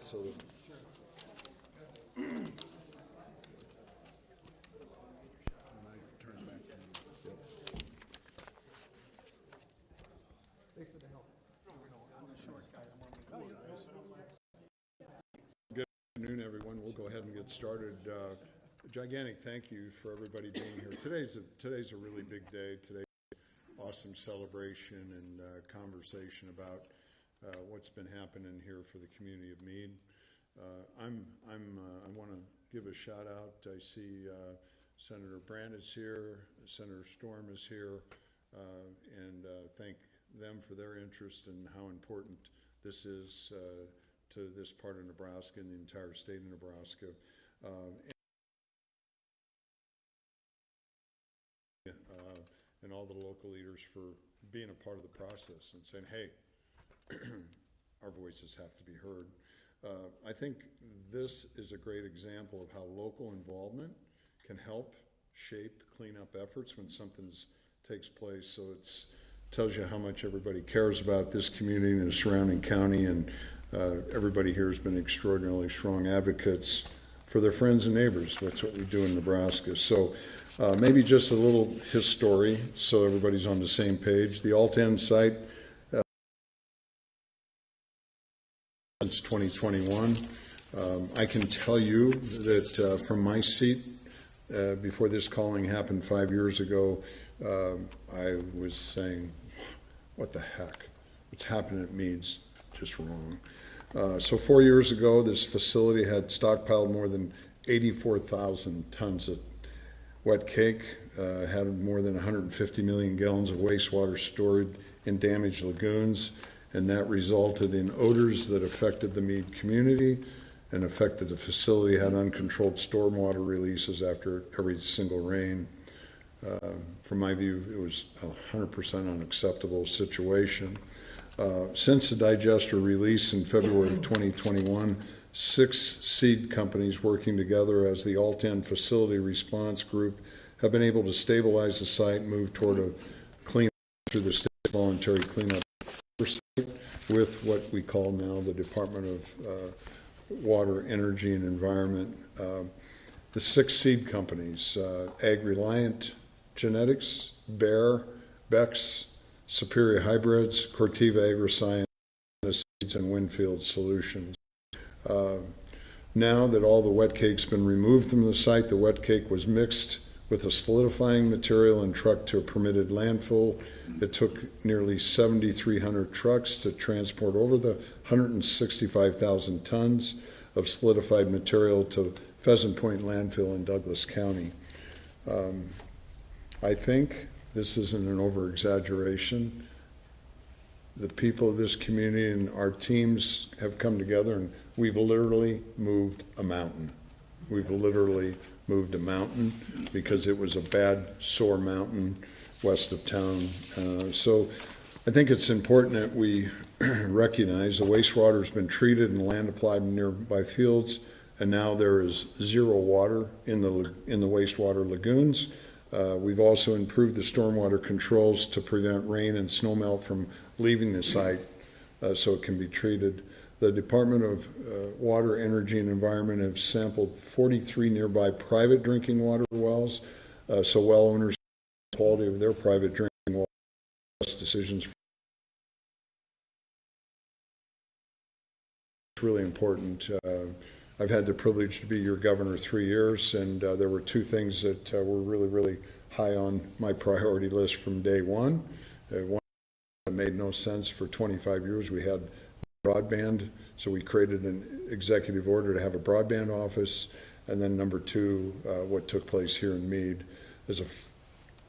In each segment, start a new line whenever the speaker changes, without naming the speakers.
so that Good afternoon, everyone. We'll go ahead and get started. Gigantic thank you for everybody being here. Today's a really big day. Today's an awesome celebration and conversation about what's been happening here for the community of Mead. I want to give a shout out. I see Senator Brandt is here, Senator Storm is here, and thank them for their interest and how important this is to this part of Nebraska and the entire state of Nebraska. And all the local leaders for being a part of the process and saying, hey, our voices have to be heard. I think this is a great example of how local involvement can help shape cleanup efforts when something takes place. So it tells you how much everybody cares about this community and the surrounding county, and everybody here has been extraordinarily strong advocates for their friends and neighbors. That's what we do in Nebraska. So maybe just a little history so everybody's on the same page. The AltEn site since 2021. I can tell you that from my seat, before this calling happened 5 years ago, I was saying, what the heck? What's happening at Mead's just wrong. So 4 years ago, this facility had stockpiled more than 84,000 tons of wet cake, had more than 150 million gallons of wastewater stored in damaged lagoons, and that resulted in odors that affected the Mead community and affected the facility, had uncontrolled stormwater releases after every single rain. From my view, it was a 100% unacceptable situation. Since the digester release in February of 2021, 6 seed companies working together as the AltEn Facility Response Group have been able to stabilize the site and move toward a cleanup through the state voluntary cleanup with what we call now the Department of Water, Energy, and Environment. The 6 seed companies, Ag-Reliant Genetics, Bayer, Beck's, Superior Hybrids, Corteva AgriScience, Seeds, and Winfield Solutions. Now that all the wet cake's been removed from the site, the wet cake was mixed with a solidifying material and trucked to a permitted landfill. It took nearly 7,300 trucks to transport over the 165,000 tons of solidified material to Pheasant Point landfill in Douglas County. I think this isn't an over-exaggeration. The people of this community and our teams have come together, and we've literally moved a mountain. We've literally moved a mountain because it was a bad, sore mountain west of town. So I think it's important that we recognize the wastewater has been treated and land applied in nearby fields, and now there is zero water in the wastewater lagoons. We've also improved the stormwater controls to prevent rain and snowmelt from leaving the site so it can be treated. The Department of Water, Energy, and Environment have sampled 43 nearby private drinking water wells, so well owners the quality of their private drinking water decisions. It's really important. I've had the privilege to be your governor 3 years, and there were 2 things that were really, really high on my priority list from day one. One that made no sense for 25 years. We had broadband, so we created an executive order to have a broadband office. And then number 2, what took place here in Mead. As a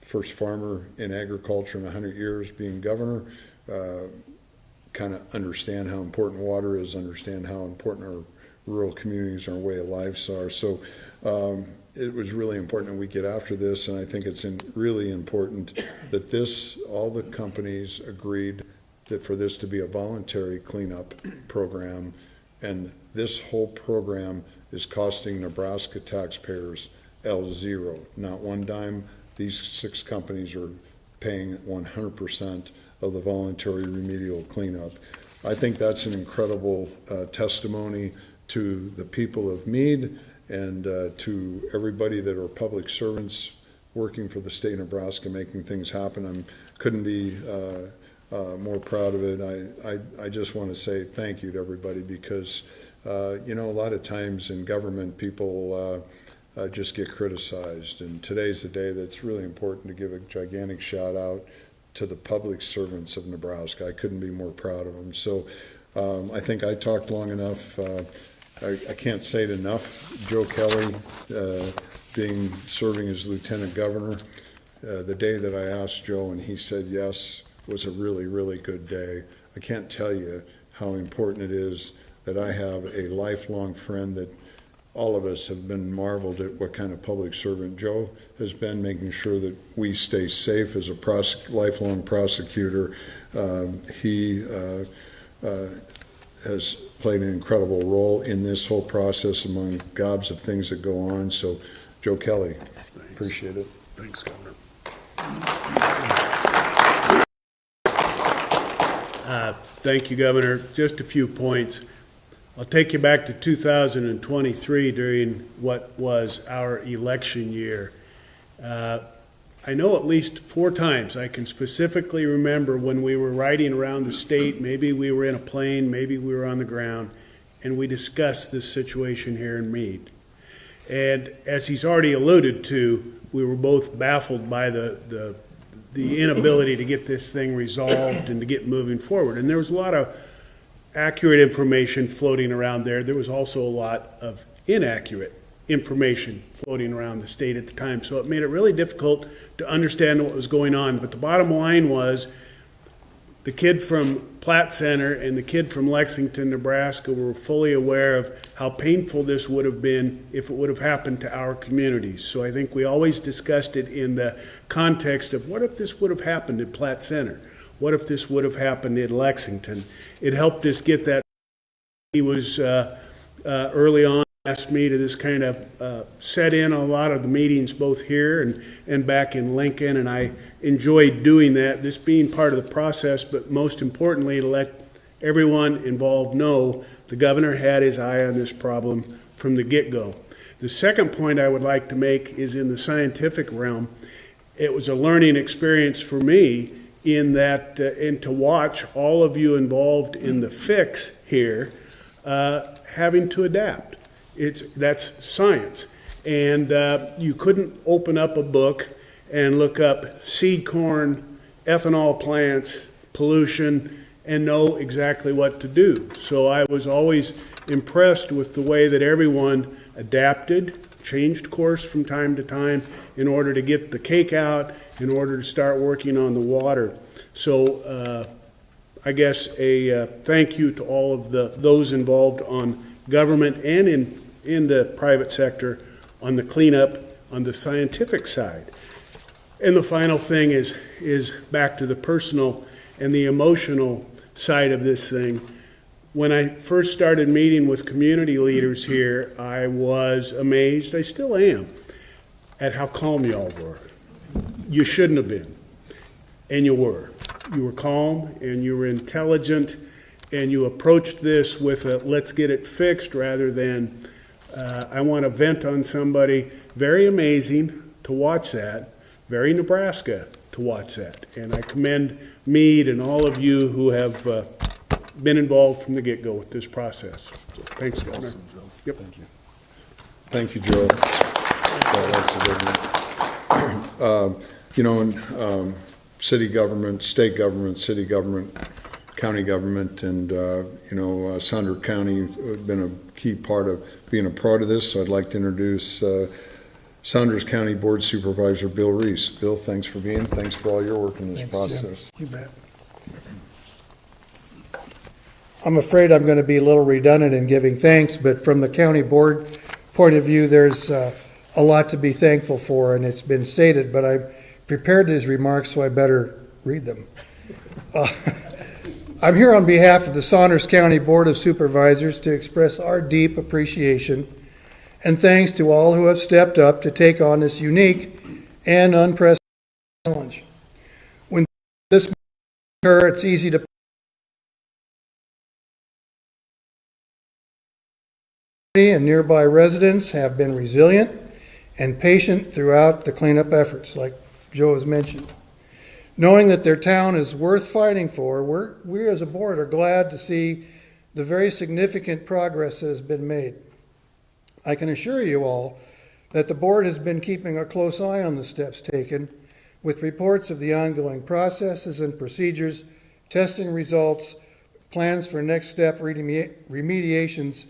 first farmer in agriculture in 100 years being governor, kind of understand how important water is, understand how important our rural communities, our way of lives are. So it was really important that we get after this, and I think it's really important that all the companies agreed that for this to be a voluntary cleanup program, and this whole program is costing Nebraska taxpayers L0, not one dime. These 6 companies are paying 100% of the voluntary remedial cleanup. I think that's an incredible testimony to the people of Mead and to everybody that are public servants working for the state of Nebraska, making things happen. I couldn't be more proud of it. I just want to say thank you to everybody because, you know, a lot of times in government, people just get criticized. And today's the day that's really important to give a gigantic shout out to the public servants of Nebraska. I couldn't be more proud of them. So I think I talked long enough. I can't say it enough. Joe Kelly, serving as lieutenant governor, the day that I asked Joe and he said yes was a really, really good day. I can't tell you how important it is that I have a lifelong friend that all of us have been marveled at what kind of public servant Joe has been, making sure that we stay safe as a lifelong prosecutor. He has played an incredible role in this whole process among gobs of things that go on. So, Joe Kelly, thanks. Appreciate it.
Thanks, Governor. Thank you, Governor. Just a few points. I'll take you back to 2023 during what was our election year. I know at least 4 times I can specifically remember when we were riding around the state, maybe we were in a plane, maybe we were on the ground, and we discussed this situation here in Mead. And as he's already alluded to, we were both baffled by the inability to get this thing resolved and to get moving forward. And there was a lot of accurate information floating around there. There was also a lot of inaccurate information floating around the state at the time. So it made it really difficult to understand what was going on. But the bottom line was the kid from Platte Center and the kid from Lexington, Nebraska were fully aware of how painful this would have been if it would have happened to our communities. So I think we always discussed it in the context of what if this would have happened at Platte Center? What if this would have happened in Lexington? It helped us get that. He was early on asked me to this kind of set in a lot of the meetings both here and back in Lincoln, and I enjoyed doing that, this being part of the process, but most importantly to let everyone involved know the governor had his eye on this problem from the get-go. The second point I would like to make is in the scientific realm. It was a learning experience for me in that, and to watch all of you involved in the fix here having to adapt. That's science. And you couldn't open up a book and look up seed corn, ethanol plants, pollution, and know exactly what to do. So I was always impressed with the way that everyone adapted, changed course from time to time in order to get the cake out, in order to start working on the water. So I guess a thank you to all of those involved on government and in the private sector on the cleanup on the scientific side. And the final thing is back to the personal and the emotional side of this thing. When I first started meeting with community leaders here, I was amazed, I still am, at how calm y'all were. You shouldn't have been, and you were. You were calm and you were intelligent, and you approached this with a let's get it fixed rather than I want to vent on somebody. Very amazing to watch that. Very Nebraska to watch that. And I commend Mead and all of you who have been involved from the get-go with this process. So, thanks, Governor.
Awesome, Joe.
Yep.
Thank you. Thank you, Joe. That's a good one. You know, in city government, state government, city government, county government, and you know, Saunders County has been a key part of being a part of this. So I'd like to introduce Saunders County Board Supervisor Bill Reese. Bill, thanks for being. Thanks for all your work in this process.
You bet. I'm afraid I'm going to be a little redundant in giving thanks, but from the county board point of view, there's a lot to be thankful for, and it's been stated, but I prepared these remarks, so I better read them. I'm here on behalf of the Saunders County Board of Supervisors to express our deep appreciation and thanks to all who have stepped up to take on this unique and unprecedented challenge. When this occurs, it's easy to and nearby residents have been resilient and patient throughout the cleanup efforts, like Joe has mentioned. Knowing that their town is worth fighting for, we as a board are glad to see the very significant progress that has been made. I can assure you all that the board has been keeping a close eye on the steps taken, with reports of the ongoing processes and procedures, testing results, plans for next step remediations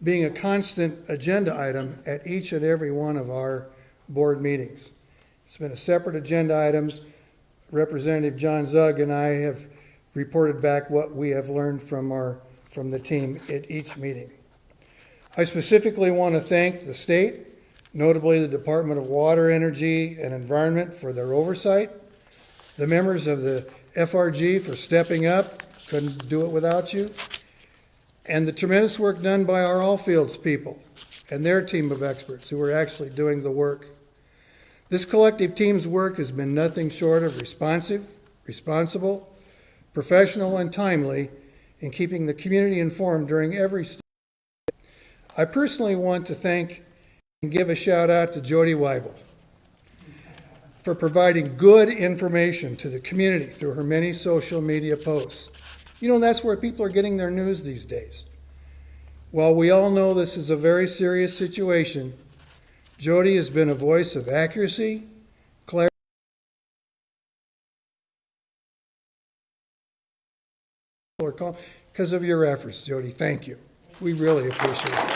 being a constant agenda item at each and every one of our board meetings. It's been a separate agenda items. Representative John Zug and I have reported back what we have learned from the team at each meeting. I specifically want to thank the state, notably the Department of Water, Energy, and Environment for their oversight, the members of the FRG for stepping up, couldn't do it without you, and the tremendous work done by our Allfields people and their team of experts who are actually doing the work. This collective team's work has been nothing short of responsive, responsible, professional, and timely in keeping the community informed during every step. I personally want to thank and give a shout out to Jody Weibel for providing good information to the community through her many social media posts. You know, that's where people are getting their news these days. While we all know this is a very serious situation, Jody has been a voice of accuracy, clarity, because of your efforts, Jody. Thank you. We really appreciate it.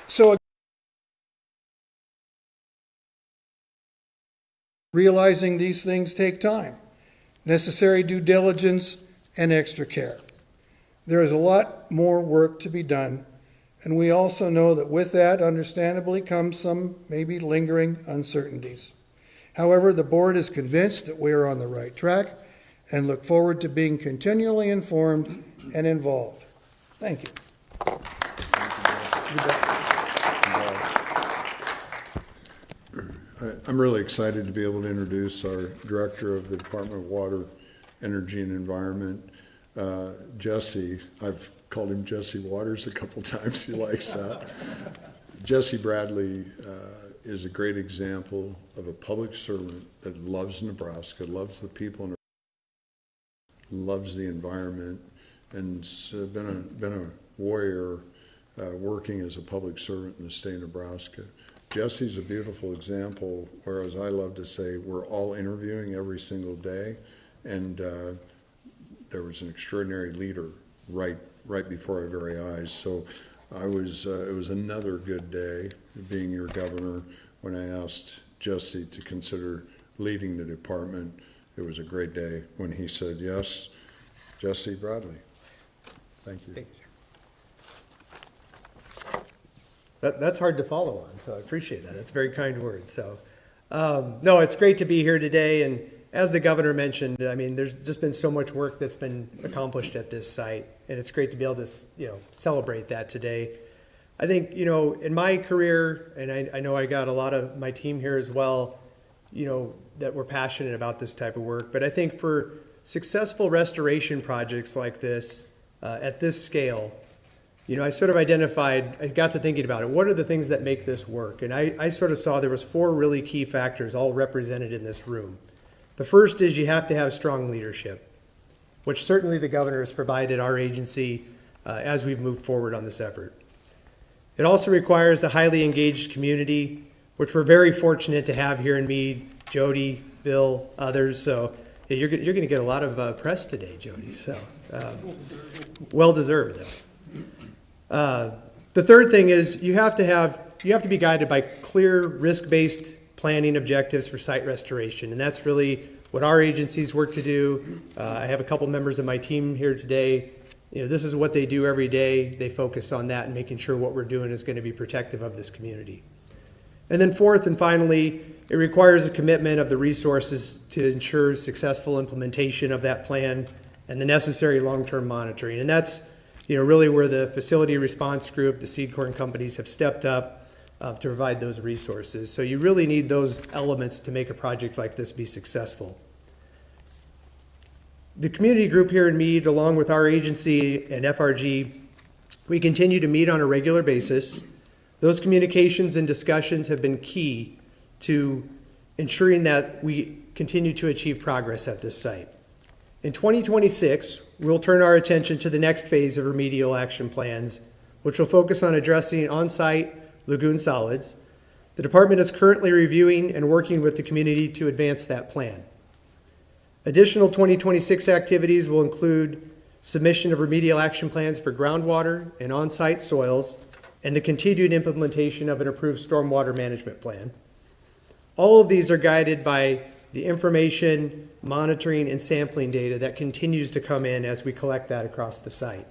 So, realizing these things take time, necessary due diligence, and extra care. There is a lot more work to be done, and we also know that with that, understandably, comes some maybe lingering uncertainties. However, the board is convinced that we are on the right track and look forward to being continually informed and involved. Thank you.
I'm really excited to be able to introduce our Director of the Department of Water, Energy, and Environment, Jesse. I've called him Jesse Waters a couple times. He likes that. Jesse Bradley is a great example of a public servant that loves Nebraska, loves the people, and loves the environment, and been a warrior working as a public servant in the state of Nebraska. Jesse's a beautiful example, whereas I love to say we're all interviewing every single day, and there was an extraordinary leader right before our very eyes. So it was another good day being your governor when I asked Jesse to consider leading the department. It was a great day when he said yes. Jesse Bradley. Thank you.
Thank you, sir. That's hard to follow on, so I appreciate that. That's very kind words. So, no, it's great to be here today. And as the governor mentioned, I mean, there's just been so much work that's been accomplished at this site, and it's great to be able to, celebrate that today. I think, in my career, and I know I got a lot of my team here as well, that we're passionate about this type of work. But I think for successful restoration projects like this, at this scale, I sort of I got to thinking about it. What are the things that make this work? And I sort of saw there was 4 really key factors all represented in this room. The first is you have to have strong leadership, which certainly the governor has provided our agency as we've moved forward on this effort. It also requires a highly engaged community, which we're very fortunate to have here in Mead, Jody, Bill, others. So you're going to get a lot of press today, Jody. So well deserved, though. The third thing is you have to be guided by clear risk-based planning objectives for site restoration, and that's really what our agencies work to do. I have a couple members of my team here today. This is what they do every day. They focus on that and making sure what we're doing is going to be protective of this community. And then fourth and finally, it requires a commitment of the resources to ensure successful implementation of that plan and the necessary long-term monitoring. And that's really where the facility response group, the seed corn companies have stepped up to provide those resources. So you really need those elements to make a project like this be successful. The community group here in Mead, along with our agency and FRG, we continue to meet on a regular basis. Those communications and discussions have been key to ensuring that we continue to achieve progress at this site. In 2026, we'll turn our attention to the next phase of remedial action plans, which will focus on addressing on-site lagoon solids. The department is currently reviewing and working with the community to advance that plan. Additional 2026 activities will include submission of remedial action plans for groundwater and on-site soils, and the continued implementation of an approved stormwater management plan. All of these are guided by the information, monitoring, and sampling data that continues to come in as we collect that across the site.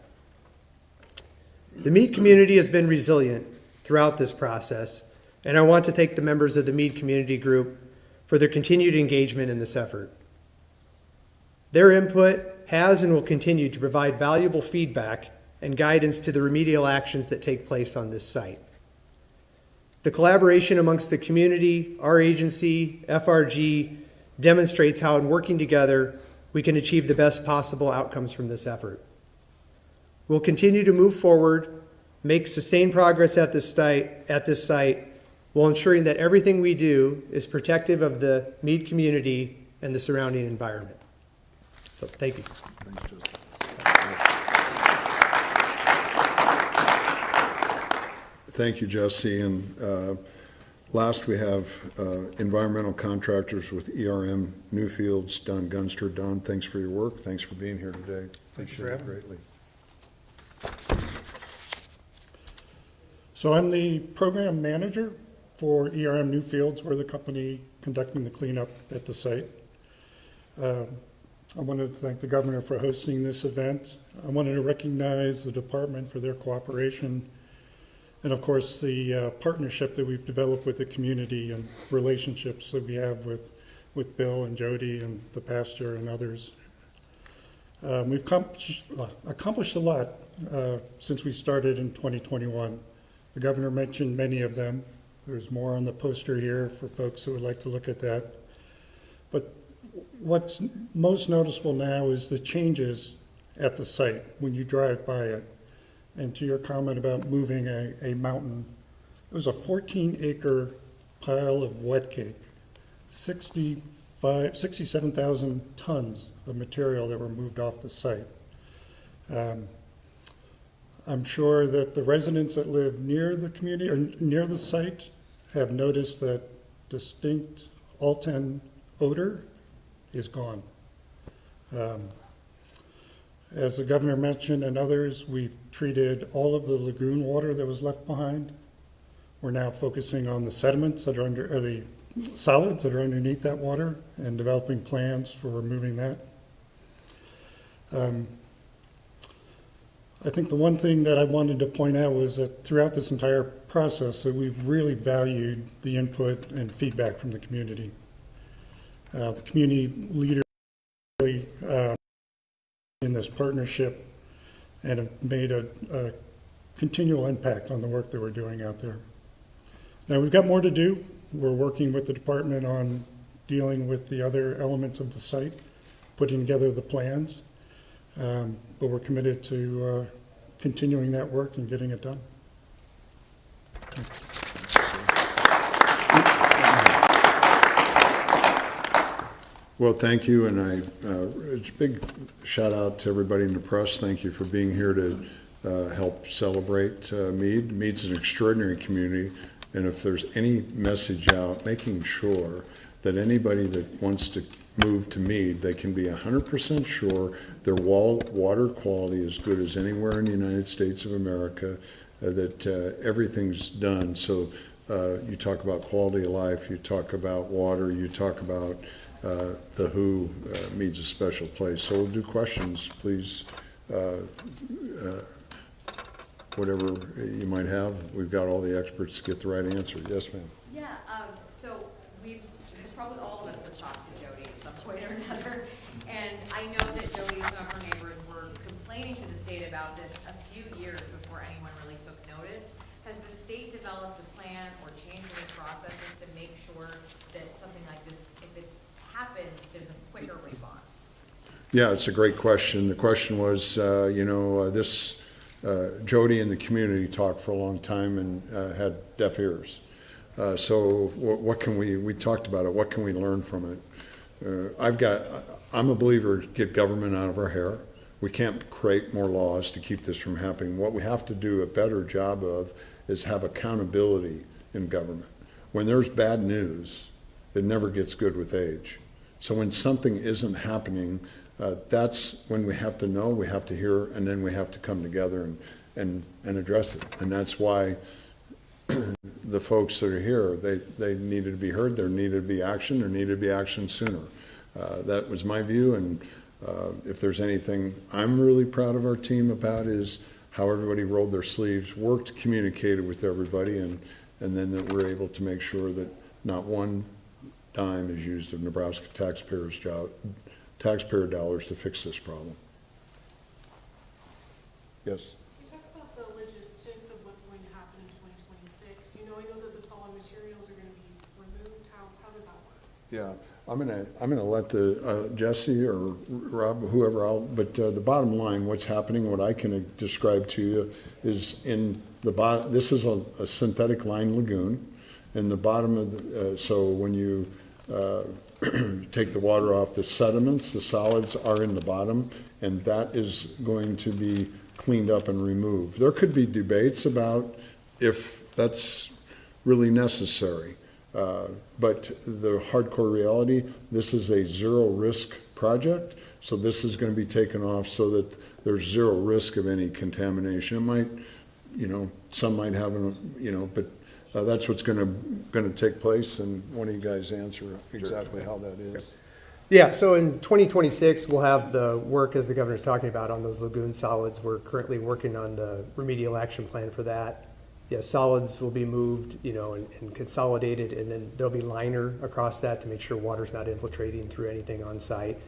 The Mead community has been resilient throughout this process, and I want to thank the members of the Mead Community Group for their continued engagement in this effort. Their input has and will continue to provide valuable feedback and guidance to the remedial actions that take place on this site. The collaboration amongst the community, our agency, FRG, demonstrates how in working together, we can achieve the best possible outcomes from this effort. We'll continue to move forward, make sustained progress at this site, while ensuring that everything we do is protective of the Mead community and the surrounding environment. So, thank you.
Thanks, Jesse. Thank you, Jesse. And last, we have environmental contractors with ERM Newfields, Don Gunster. Don, thanks for your work. Thanks for being here today.
Thank you for having me.
Greatly.
So I'm the program manager for ERM Newfields. We're the company conducting the cleanup at the site. I wanted to thank the governor for hosting this event. I wanted to recognize the department for their cooperation, and of course the partnership that we've developed with the community and relationships that we have with Bill and Jody and the pastor and others. We've accomplished a lot since we started in 2021. The governor mentioned many of them. There's more on the poster here for folks who would like to look at that. But what's most noticeable now is the changes at the site when you drive by it. And to your comment about moving a mountain, it was a 14-acre pile of wet cake, 67,000 tons of material that were moved off the site. I'm sure that the residents that live near the community or near the site have noticed that distinct AltEn odor is gone. As the governor mentioned and others, we've treated all of the lagoon water that was left behind. We're now focusing on the sediments that are under, or the solids that are underneath that water and developing plans for removing that. I think the one thing that I wanted to point out was that throughout this entire process that we've really valued the input and feedback from the community. The community leaders really in this partnership and have made a continual impact on the work that we're doing out there. Now we've got more to do. We're working with the department on dealing with the other elements of the site, putting together the plans, but we're committed to continuing that work and getting it done.
Well, thank you, and a big shout out to everybody in the press. Thank you for being here to help celebrate Mead. Mead's an extraordinary community, and if there's any message out, making sure that anybody that wants to move to Mead, they can be 100% sure their water quality is good as anywhere in the United States of America, that everything's done. So you talk about quality of life, you talk about water, you talk about the who. Mead's a special place. So we'll do questions, please. Whatever you might have, we've got all the experts to get the right answer. Yes, ma'am.
Yeah, so probably all of us have talked to Jody at some point or another, and I know that Jody and some of her neighbors were complaining to the state about this a few years before anyone really took notice. Has the state developed a plan or changed any processes to make sure that something like this, if it happens, there's a quicker response?
Yeah, it's a great question. The question was, Jody and the community talked for a long time and had deaf ears. So what can we talked about it, what can we learn from it? I'm a believer, get government out of our hair. We can't create more laws to keep this from happening. What we have to do a better job of is have accountability in government. When there's bad news, it never gets good with age. So when something isn't happening, that's when we have to know, we have to hear, and then we have to come together and address it. And that's why the folks that are here, they needed to be heard, there needed to be action, there needed to be action sooner. That was my view, and if there's anything I'm really proud of our team about is how everybody rolled their sleeves, worked, communicated with everybody, and then that we're able to make sure that not one dime is used of Nebraska taxpayer dollars to fix this problem. Yes?
Can you talk about the logistics of what's going to happen in 2026? I know that the solid materials are going to be removed. How does that work?
Yeah, I'm gonna let the Jesse or Rob, whoever but the bottom line, what's happening, what I can describe to you is in the bottom. This is a synthetic lined lagoon, and the bottom of so when you take the water off, the sediments, the solids are in the bottom, and that is going to be cleaned up and removed. There could be debates about if that's really necessary. But the hardcore reality, this is a zero risk project, so this is going to be taken off so that there's zero risk of any contamination. It might, some might have, but that's what's going to take place, and one of you guys answer exactly how that is.
Yeah, so in 2026, we'll have the work, as the governor's talking about, on those lagoon solids. We're currently working on the remedial action plan for that. Yeah, solids will be moved, and consolidated, and then there'll be liner across that to make sure water's not infiltrating through anything on site.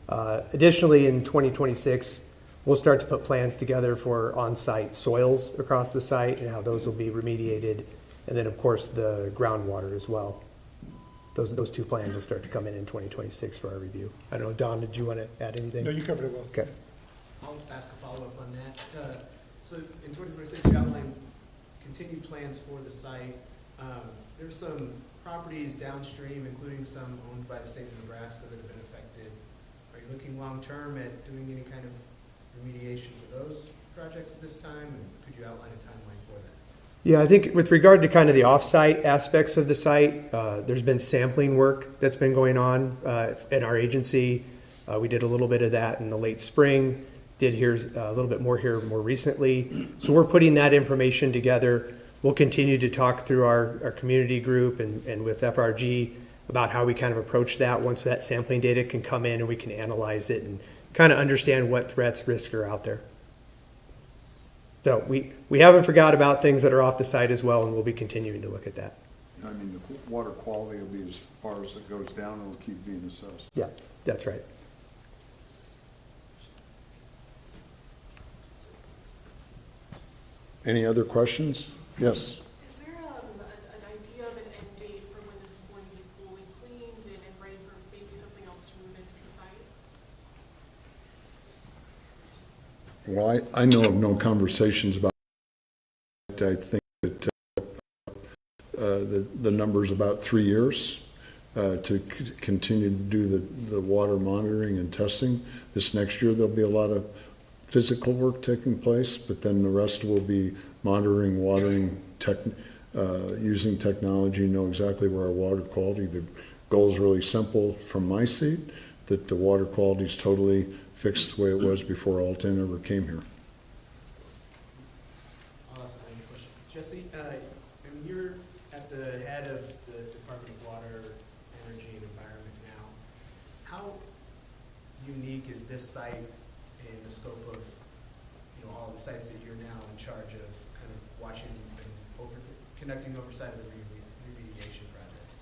Additionally, in 2026, we'll start to put plans together for on-site soils across the site and how those will be remediated, and then, of course, the groundwater as well. Those two plans will start to come in 2026 for our review. I don't know, Don, did you want to add anything?
No, you covered it well.
Okay.
I'll ask a follow-up on that. So in 2026, you outlined continued plans for the site. There's some properties downstream, including some owned by the state of Nebraska, that have been affected. Are you looking long-term at doing any kind of remediation for those projects at this time? And could you outline a timeline for that?
Yeah, I think with regard to kind of the off-site aspects of the site, there's been sampling work that's been going on at our agency. We did a little bit of that in the late spring, did here a little bit more here more recently. So we're putting that information together. We'll continue to talk through our community group and with FRG about how we kind of approach that once that sampling data can come in and we can analyze it and kind of understand what threats, risks are out there. So we haven't forgot about things that are off the site as well, and we'll be continuing to look at that.
I mean, the water quality will be as far as it goes down, it will keep being assessed.
Yeah, that's right.
Any other questions? Yes.
Is there an idea of an end date for when this is going to be fully cleaned and ready for maybe something else to move into the site?
Well, I know of no conversations about it. I think that the number's about 3 years to continue to do the water monitoring and testing. This next year, there'll be a lot of physical work taking place, but then the rest will be monitoring, watering, using technology, know exactly where our water quality. The goal is really simple from my seat, that the water quality is totally fixed the way it was before AltEn ever came here.
I'll ask another question. Jesse, and you're at the head of the Department of Water, Energy, and Environment now. How unique is this site in the scope of, all the sites that you're now in charge of kind of watching and conducting oversight of the remediation projects?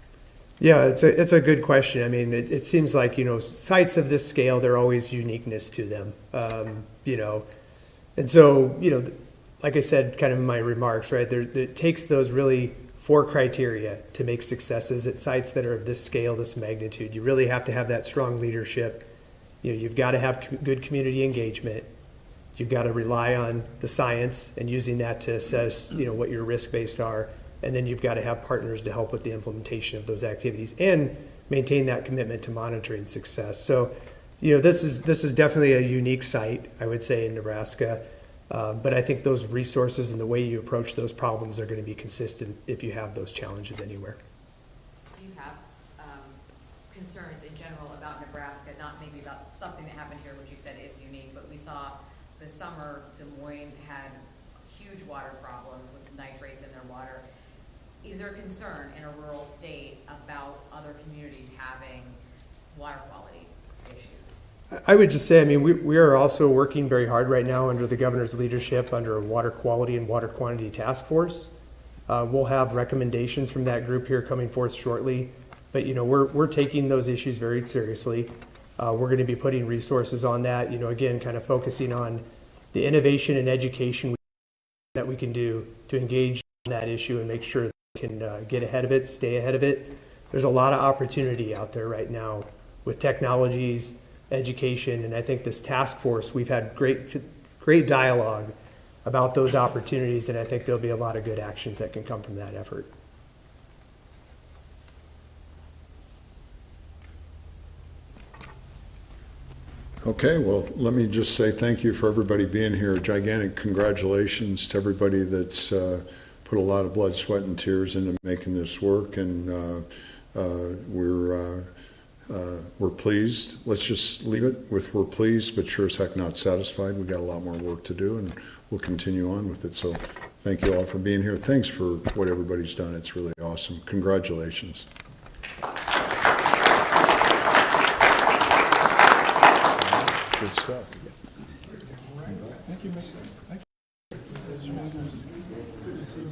Yeah, it's a good question. I mean, it seems like, sites of this scale, there are always uniqueness to them, and so, like I said, kind of in my remarks, right, it takes those really 4 criteria to make successes at sites that are of this scale, this magnitude. You really have to have that strong leadership. you've got to have good community engagement. You've got to rely on the science and using that to assess, what your risk-based are. And then you've got to have partners to help with the implementation of those activities and maintain that commitment to monitoring success. So, this is definitely a unique site, I would say, in Nebraska. But I think those resources and the way you approach those problems are going to be consistent if you have those challenges anywhere.
Do you have concerns in general about Nebraska, not maybe about something that happened here, which you said is unique, but we saw this summer Des Moines had huge water problems with nitrates in their water. Is there concern in a rural state about other communities having water quality issues?
I would just say, we are also working very hard right now under the governor's leadership under a water quality and water quantity task force. We'll have recommendations from that group here coming forth shortly, but we're taking those issues very seriously. We're going to be putting resources on that, again, kind of focusing on the innovation and education that we can do to engage in that issue and make sure that we can get ahead of it, stay ahead of it. There's a lot of opportunity out there right now with technologies, education, and I think this task force, we've had great dialogue about those opportunities, and I think there'll be a lot of good actions that can come from that effort.
Okay, well, let me just say thank you for everybody being here. Gigantic congratulations to everybody that's put a lot of blood, sweat, and tears into making this work, and we're pleased. Let's just leave it with we're pleased, but sure as heck not satisfied. We got a lot more work to do, and we'll continue on with it. So thank you all for being here. Thanks for what everybody's done. It's really awesome. Congratulations. Good stuff.
Thank you, Mr. Thank you. Good to see you.